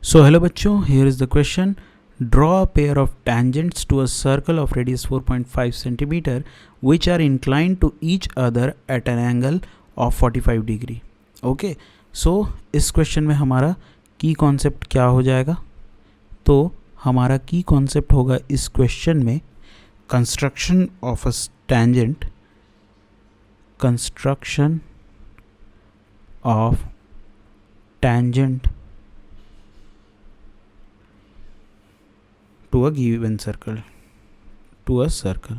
So hello बच्चों, here is the question. Draw a pair of tangents to a circle of radius 4.5 centimeter which are inclined to each other at an angle of 45 degree. Okay, so इस question में हमारा की concept क्या हो जाएगा? तो हमारा की कॉन्सेप्ट होगा इस क्वेश्चन में construction of a tangent, construction of tangent to a given circle, to a circle.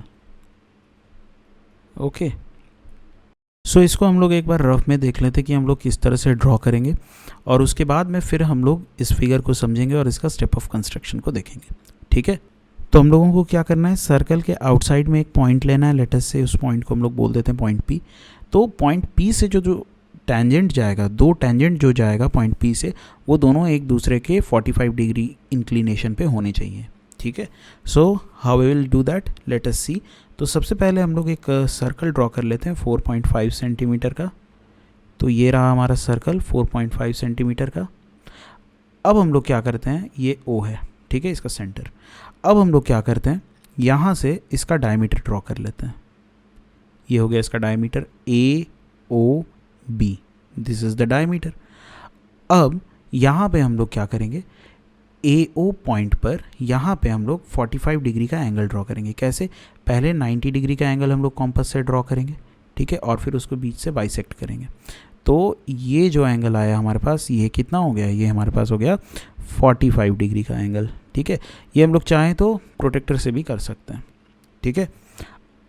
Okay, so इसको हम लोग एक बार रफ में देख लेते कि हम लोग किस तरह से ड्रॉ करेंगे और उसके बाद में फिर हम लोग इस फिगर को समझेंगे और इसका स्टेप ऑफ कंस्ट्रक्शन को देखेंगे. ठीक है, तो हम लोगों को क्या करना है, सर्कल के आउटसाइड में एक पॉइंट लेना है. लेटर से उस पॉइंट को हम लोग बोल देते हैं पॉइंट पी. तो पॉइंट पी से जो टेंजेंट जाएगा, दो टेंजेंट जो जाएगा पॉइंट पी से, वो दोनों एक दूसरे के 45 डिग्री इंक्लिनेशन पे होने चाहिए. ठीक है, so how we will do that, let us see. तो सबसे पहले हम लोग एक सर्कल ड्रॉ कर लेते हैं 4.5 सेंटीमीटर का. तो ये रहा हमारा सर्कल 4.5 सेंटीमीटर का. अब हम लोग क्या करते हैं, ये ओ है, ठीक है, इसका सेंटर. अब हम लोग क्या करते हैं, यहाँ से इसका डायमीटर ड्रॉ कर लेते हैं. ये हो गया इसका diameter A O B, this is the diameter. अब यहाँ पे हम लोग क्या करेंगे, ए ओ पॉइंट पर यहाँ पे हम लोग 45 डिग्री का एंगल ड्रॉ करेंगे. कैसे, पहले 90 डिग्री का एंगल हम लोग कॉम्पस से ड्रॉ करेंगे, ठीक है, और फिर उसको बीच से बाइसेक्ट करेंगे. तो ये जो एंगल आया हमारे पास, ये कितना हो गया, ये हमारे पास हो गया 45 डिग्री का एंगल. ठीक है, ये हम लोग चाहें तो प्रोटेक्टर से भी कर सकते हैं. ठीक है,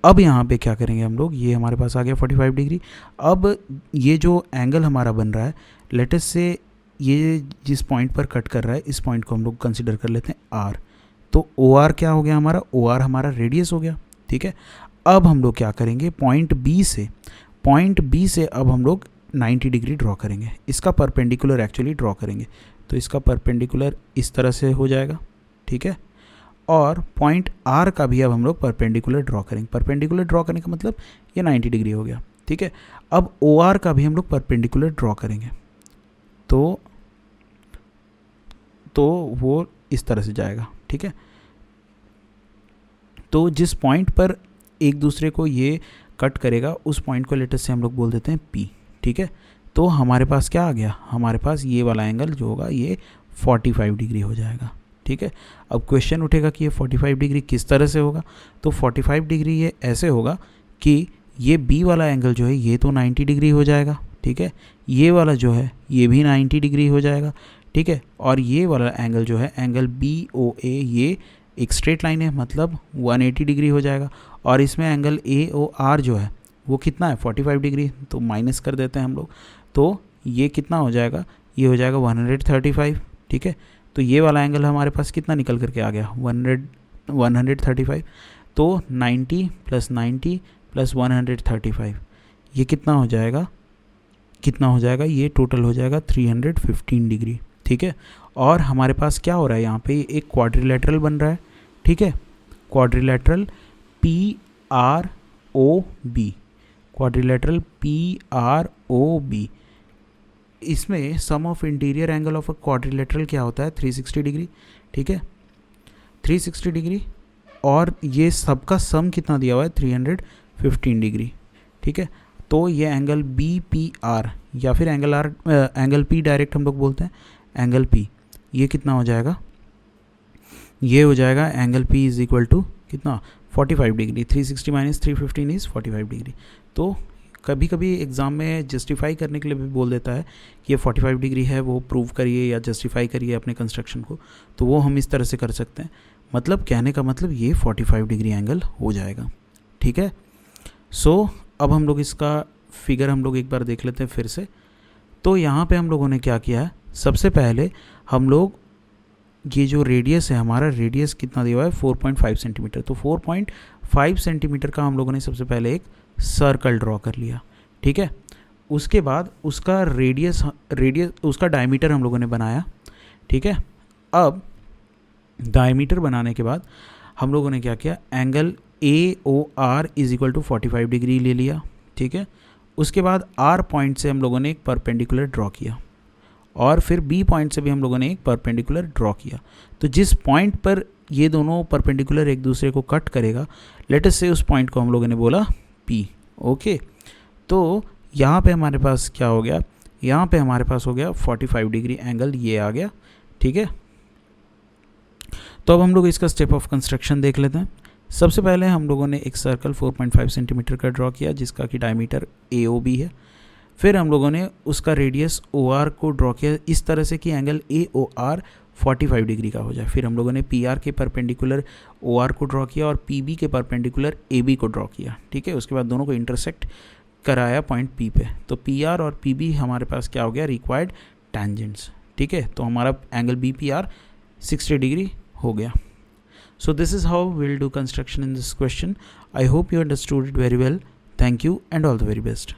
अब यहाँ पे क्या करेंगे हम लोग, ये हमारे पास आ गया 45 डिग्री. अब ये जो एंगल हमारा बन रहा है, लेट्स से ये जिस पॉइंट पर कट कर रहा है, इस पॉइंट को हम लोग कंसिडर कर लेते हैं आर. तो ओ आर क्या हो गया हमारा, ओ आर हमारा रेडियस हो गया. ठीक है, अब हम लोग क्या करेंगे, पॉइंट बी से अब हम लोग 90 डिग्री ड्रॉ करेंगे. इसका परपेंडिकुलर एक्चुअली ड्रॉ करेंगे. तो इसका परपेंडिकुलर इस तरह से हो जाएगा. ठीक है, और पॉइंट आर का भी अब हम लोग परपेंडिकुलर ड्रॉ करेंगे. परपेंडिकुलर ड्रॉ करने का मतलब ये 90 डिग्री हो गया. ठीक है, अब ओ आर का भी हम लोग परपेंडिकुलर ड्रॉ करेंगे. तो वो इस तरह से जाएगा. ठीक है, तो जिस पॉइंट पर एक दूसरे को ये कट करेगा, उस पॉइंट को लेटर से हम लोग बोल देते हैं पी. ठीक है, तो हमारे पास क्या आ गया, हमारे पास ये वाला एंगल जो होगा ये 45 डिग्री हो जाएगा. ठीक है, अब क्वेश्चन उठेगा कि ये 45 डिग्री किस तरह से होगा. तो 45 डिग्री ये ऐसे होगा कि ये बी वाला एंगल जो है ये तो 90 डिग्री हो जाएगा. ठीक है, ये वाला जो है ये भी 90 डिग्री हो जाएगा. ठीक है, और ये वाला एंगल जो है, एंगल बी ओ ए, ये एक स्ट्रेट लाइन है, मतलब 180 डिग्री हो जाएगा. और इसमें एंगल ए ओ आर जो है वो कितना है, 45 डिग्री. तो माइनस कर देते हैं हम लोग. तो ये कितना हो जाएगा, ये हो जाएगा 135. ठीक है, तो ये वाला एंगल हमारे पास कितना निकल करके आ गया, 135. तो 90 + 90 + 135, ये कितना हो जाएगा, ये टोटल हो जाएगा 315 डिग्री. ठीक है, और हमारे पास क्या हो रहा है, यहाँ पे एक क्वाड्रिलेटरल बन रहा है. ठीक है, quadrilateral P R O B, quadrilateral P R O B. इसमें sum of interior angle of a quadrilateral क्या होता है, 360 डिग्री. ठीक है, 360 डिग्री, और ये सबका सम कितना दिया हुआ है, 315 डिग्री. ठीक है, तो ये एंगल बी पी आर या फिर एंगल पी डायरेक्ट हम लोग बोलते हैं, एंगल पी, ये कितना हो जाएगा, ये हो जाएगा angle P is equal to कितना, 45 डिग्री. 360 - 315 is 45 degree. तो कभी कभी एग्ज़ाम में जस्टिफाई करने के लिए भी बोल देता है कि ये 45 डिग्री है, वो प्रूव करिए या जस्टिफाई करिए अपने कंस्ट्रक्शन को. तो वो हम इस तरह से कर सकते हैं. मतलब कहने का मतलब ये 45 डिग्री एंगल हो जाएगा. ठीक है, सो अब हम लोग इसका फिगर हम लोग एक बार देख लेते हैं फिर से. तो यहाँ पे हम लोगों ने क्या किया है, सबसे पहले हम लोग ये जो रेडियस है, हमारा रेडियस कितना दिया हुआ है, 4.5 सेंटीमीटर. तो 4.5 सेंटीमीटर का हम लोगों ने सबसे पहले एक सर्कल ड्रॉ कर लिया. ठीक है, उसके बाद उसका रेडियस उसका डायमीटर हम लोगों ने बनाया. ठीक है, अब डायमीटर बनाने के बाद हम लोगों ने क्या किया, angle A O R is equal to 45 degree ले लिया. ठीक है, उसके बाद आर पॉइंट से हम लोगों ने एक परपेंडिकुलर ड्रॉ किया और फिर बी पॉइंट से भी हम लोगों ने एक परपेंडिकुलर ड्रॉ किया। तो जिस पॉइंट पर ये दोनों परपेंडिकुलर एक दूसरे को कट करेगा, लेट अस से उस पॉइंट को हम लोगों ने बोला पी। ओके, तो यहाँ पे हमारे पास क्या हो गया, यहाँ पे हमारे पास हो गया 45 डिग्री एंगल, ये आ गया। ठीक है, तो अब हम लोग इसका स्टेप ऑफ कंस्ट्रक्शन देख लेते हैं। सबसे पहले हम लोगों ने एक सर्कल 4.5 सेंटीमीटर का ड्रॉ किया जिसका कि डायमीटर AOB है। फिर हम लोगों ने उसका रेडियस OR को ड्रॉ किया इस तरह से कि एंगल AOR 45 डिग्री का हो जाए। फिर हम लोगों ने PR के परपेंडिकुलर OR को ड्रॉ किया और PB के परपेंडिकुलर AB को ड्रॉ किया। ठीक है, उसके बाद दोनों को इंटरसेक्ट कराया पॉइंट P पे। तो PR और PB हमारे पास क्या हो गया, रिक्वायर्ड टेंजेंट्स। ठीक है, तो हमारा एंगल BPR 60 डिग्री हो गया। So this is how we'll do construction in this question. I hope you understood it very well. Thank you and all the very best.